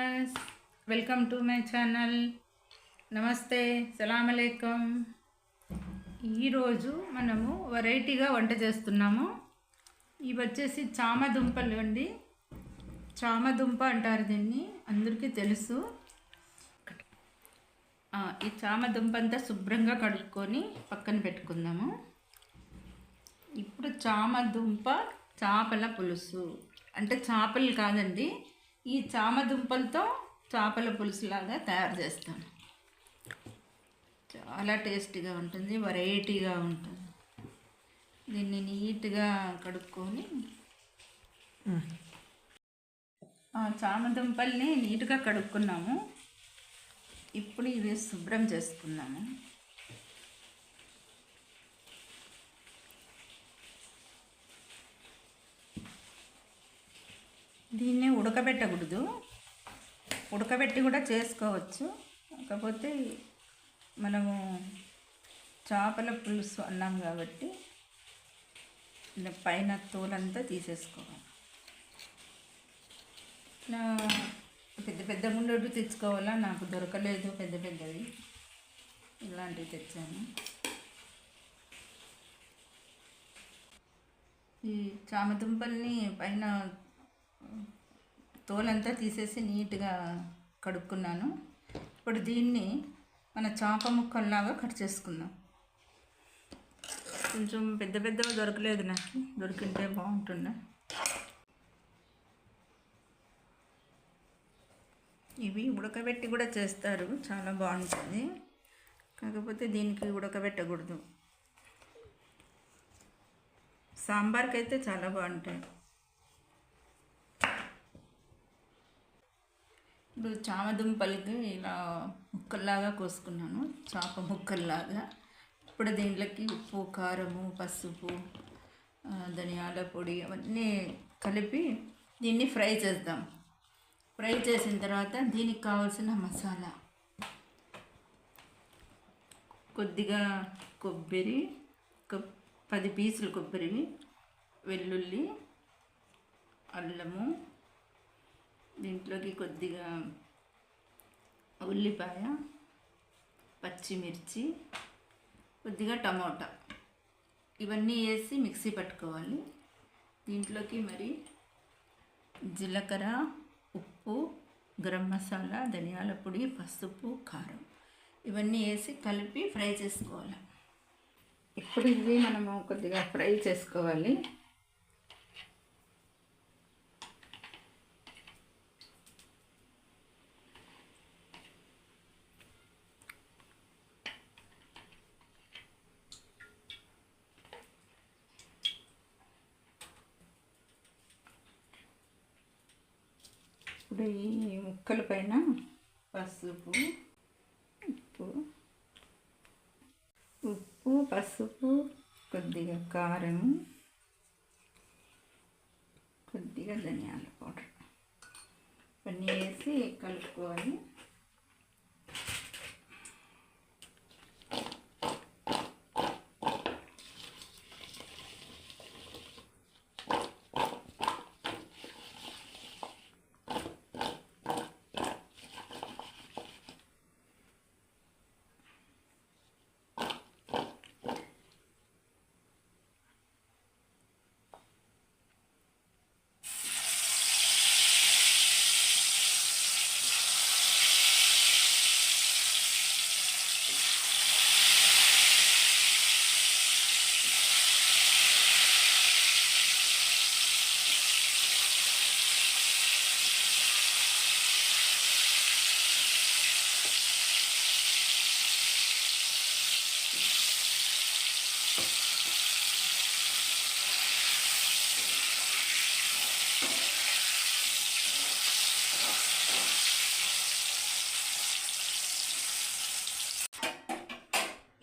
Viewers, welcome to my channel. నమస్తే, సలాం అలైకుం. ఈరోజు మనము వెరైటీగా వంట చేస్తున్నాము. ఇవి వచ్చేసి చామదుంపలు అండి. చామదుంప అంటారు దీన్ని, అందరికీ తెలుసు. ఈ చామదుంప అంతా శుభ్రంగా కడుక్కొని పక్కన పెట్టుకుందాము. ఇప్పుడు చామదుంప చేపల పులుసు అంటే చేపలు కాదండి, ఈ చామదుంపలతో చేపల పులుసులాగా తయారు చేస్తాను. చాలా టేస్టీగా ఉంటుంది, వెరైటీగా ఉంటుంది. దీన్ని నీట్గా కడుక్కొని చామదుంపల్ని నీట్గా కడుక్కున్నాము. ఇప్పుడు ఇవి శుభ్రం చేసుకున్నాము. దీన్ని ఉడకబెట్టకూడదు, ఉడకబెట్టి కూడా చేసుకోవచ్చు. కాకపోతే మనము చేపల పులుసు అన్నాం కాబట్టి పైన తోలంతా తీసేసుకోవాలి. పెద్ద పెద్ద ఉండేవి తెచ్చుకోవాలా, నాకు దొరకలేదు పెద్ద పెద్దవి, ఇలాంటివి తెచ్చాను. ఈ చామదుంపల్ని పైన తోలంతా తీసేసి నీట్గా కడుక్కున్నాను. ఇప్పుడు దీన్ని మన చేప ముక్కల్లాగా కట్ చేసుకుందాం. కొంచెం పెద్ద పెద్దగా దొరకలేదు, నాకు దొరికింటే బాగుంటుండే. ఇవి ఉడకబెట్టి కూడా చేస్తారు, చాలా బాగుంటుంది. కాకపోతే దీనికి ఉడకబెట్టకూడదు. సాంబార్కి అయితే చాలా బాగుంటాయి. ఇప్పుడు చామదుంపలకి ఇలా ముక్కల్లాగా కోసుకున్నాను, చేప ముక్కల్లాగా. ఇప్పుడు దీంట్లోకి ఉప్పు, కారము, పసుపు, ధనియాల పొడి అవన్నీ కలిపి దీన్ని ఫ్రై చేద్దాం. ఫ్రై చేసిన తర్వాత దీనికి కావాల్సిన మసాలా, కొద్దిగా కొబ్బరి, ఒక 10 పీసులు కొబ్బరి, వెల్లుల్లి, అల్లము, దీంట్లోకి కొద్దిగా ఉల్లిపాయ, పచ్చిమిర్చి, కొద్దిగా టమోటా, ఇవన్నీ వేసి మిక్సీ పట్టుకోవాలి. దీంట్లోకి మరి జీలకర్ర, ఉప్పు, గరం మసాలా, ధనియాల పొడి, పసుపు, కారం ఇవన్నీ వేసి కలిపి ఫ్రై చేసుకోవాలి. ఇప్పుడు ఇది మనము కొద్దిగా ఫ్రై చేసుకోవాలి. ఇప్పుడు ఈ ముక్కల పైన పసుపు, ఉప్పు, పసుపు, కొద్దిగా కారం, కొద్దిగా ధనియాల పౌడర్ ఇవన్నీ వేసి కలుపుకోవాలి.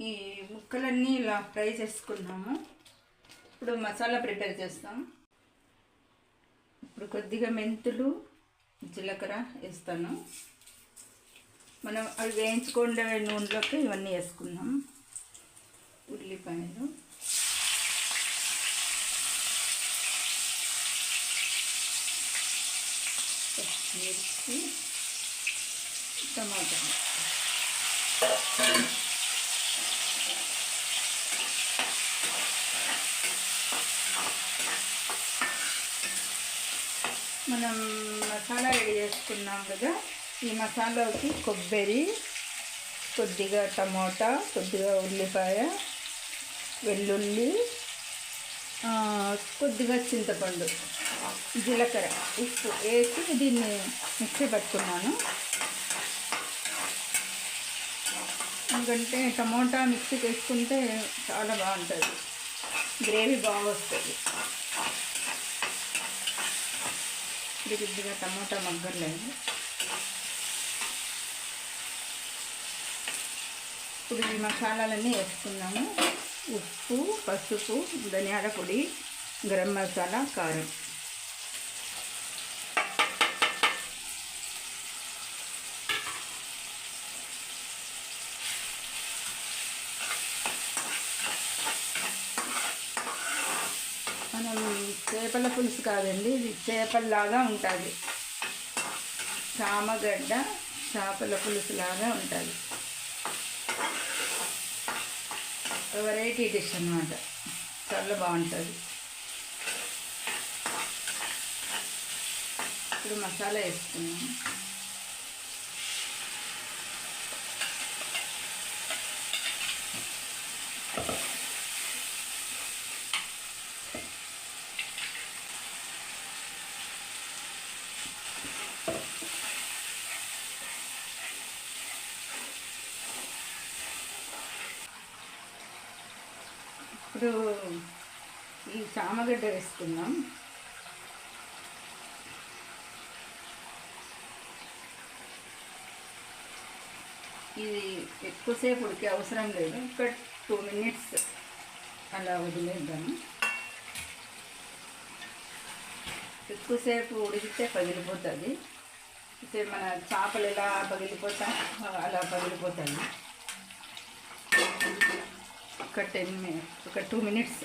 ఈ ముక్కలన్నీ ఇలా ఫ్రై చేసుకున్నాము. ఇప్పుడు మసాలా ప్రిపేర్ చేస్తాం. ఇప్పుడు కొద్దిగా మెంతులు, జీలకర్ర వేస్తాను. మనం అవి వేయించుకుండే నూనెలోకి ఇవన్నీ వేసుకుందాం. ఉల్లిపాయలు, పచ్చిమిర్చి, టమాటా, మనం మసాలా రెడీ చేసుకున్నాం కదా, ఈ మసాలాకి కొబ్బరి, కొద్దిగా టమోటా, కొద్దిగా ఉల్లిపాయ, వెల్లుల్లి, కొద్దిగా చింతపండు, జీలకర్ర, ఉప్పు వేసి దీన్ని మిక్సీ పట్టుకున్నాను. ఎందుకంటే టమోటా మిక్సీకి వేసుకుంటే చాలా బాగుంటుంది, గ్రేవీ బాగా వస్తుంది. కొద్దిగా టమోటా మగ్గలేదు. ఇప్పుడు ఈ మసాలాలన్నీ వేసుకున్నాము. ఉప్పు, పసుపు, ధనియాల పొడి, గరం మసాలా, కారం. మనం చేపల పులుసు కాదండి, ఇది చేపల్లాగా ఉంటుంది. చామగడ్డ చేపల పులుసు లాగా ఉంటుంది. వెరైటీ డిష్ అన్నమాట, చాలా బాగుంటుంది. ఇప్పుడు మసాలా వేసుకున్నాం. ఇప్పుడు ఈ చామగడ్డ వేసుకుందాం. ఇది ఎక్కువసేపు ఉడికే అవసరం లేదు, ఒక 2 minutes అలా వదిలేద్దాము. ఎక్కువసేపు ఉడికితే పగిలిపోతుంది. అయితే మన చేపలు ఎలా పగిలిపోతాయి అలా పగిలిపోతాయి. ఒక 2 minutes.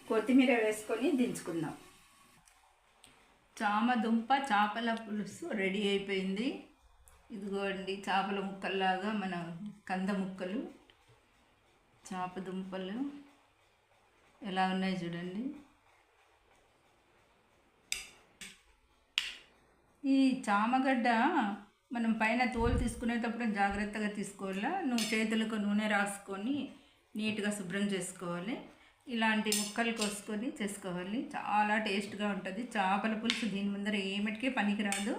కొత్తిమీర వేసుకొని దించుకుందాం. చామదుంప చేపల పులుసు రెడీ అయిపోయింది. ఇదిగోండి చేపల ముక్కల్లాగా మన కంద ముక్కలు, చేప దుంపలు ఎలా ఉన్నాయి చూడండి. ఈ చామగడ్డ మనం పైన తోలు తీసుకునేటప్పుడు జాగ్రత్తగా తీసుకోవాలా. నువ్వు చేతులకు నూనె రాసుకొని నీట్గా శుభ్రం చేసుకోవాలి. ఇలాంటి ముక్కలు కోసుకొని చేసుకోవాలి. చాలా టేస్ట్గా ఉంటుంది చేపల పులుసు. దీని ముందర ఏమిటికే పనికిరాదు.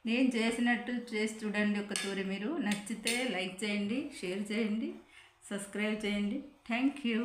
నేను చేసినట్టు చేసి చూడండి ఒక తూరి. మీరు నచ్చితే లైక్ చేయండి, షేర్ చేయండి, సబ్స్క్రైబ్ చేయండి. Thank you.